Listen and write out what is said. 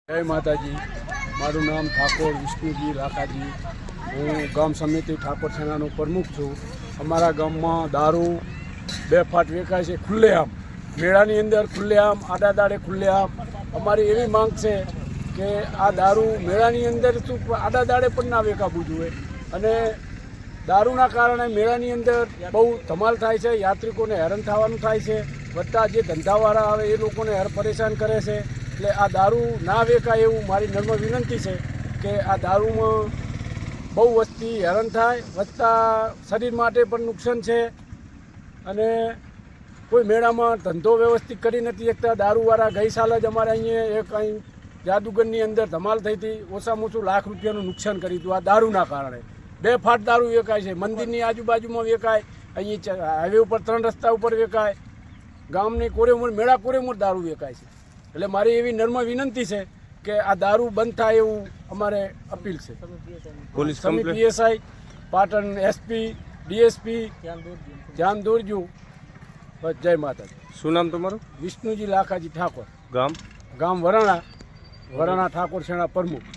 જય માતાજી। મારું નામ ઠાકોર વિષ્ણુજી લાખાજી। હું ગામ સમિતિ ઠાકોર સેનાનો પ્રમુખ છું। અમારા ગામમાં દારૂ બેફાટ વેચાય છે ખુલ્લેઆમ, મેળાની અંદર ખુલ્લેઆમ, આડા દાડે ખુલ્લેઆમ। અમારી એવી માંગ છે કે આ દારૂ મેળાની અંદર શું આડા દાડે પણ ના વેચાવું જોઈએ અને દારૂના કારણે મેળાની અંદર બહુ ધમાલ થાય છે, યાત્રિકોને હેરાન થવાનું થાય છે, બધા જે ધંધાવાળા આવે એ લોકોને પરેશાન કરે છે। એટલે આ દારૂ ના વેચાય એવું મારી નમ્ર વિનંતી છે કે આ દારૂમાં બહુ વસ્તી હેરાન થાય, વત્તા શરીર માટે પણ નુકસાન છે અને કોઈ મેળામાં ધંધો વ્યવસ્થિત કરી નથી શકતા। દારૂવાળા ગઈ સાલ જ અમારે અહીંયા એક અહીં જાદુગરની અંદર ધમાલ થઈ હતી, ઓછામાં ઓછું લાખ રૂપિયાનું નુકસાન કર્યું હતું આ દારૂના કારણે। બેફાટ દારૂ વેચાય છે, મંદિરની આજુબાજુમાં વેચાય, અહીં હાઈવે ઉપર 3 રસ્તા ઉપર વેચાય, ગામની કોરેમોર મેળા કોરેમોર દારૂ વેચાય છે। એટલે મારી એવી નમ્ર વિનંતી છે કે આ દારૂ બંધ થાય એવું અમારે અપીલ છે। પોલીસ સમી પીએસઆઈ પાટણ, એસપી, ડીએસપી ધ્યાન દોરજો। બસ જય માતાજી। શું નામ તમારું? વિષ્ણુજી લાખાજી ઠાકોર, ગામ ગામ વરાણા ઠાકોર સેના પ્રમુખ।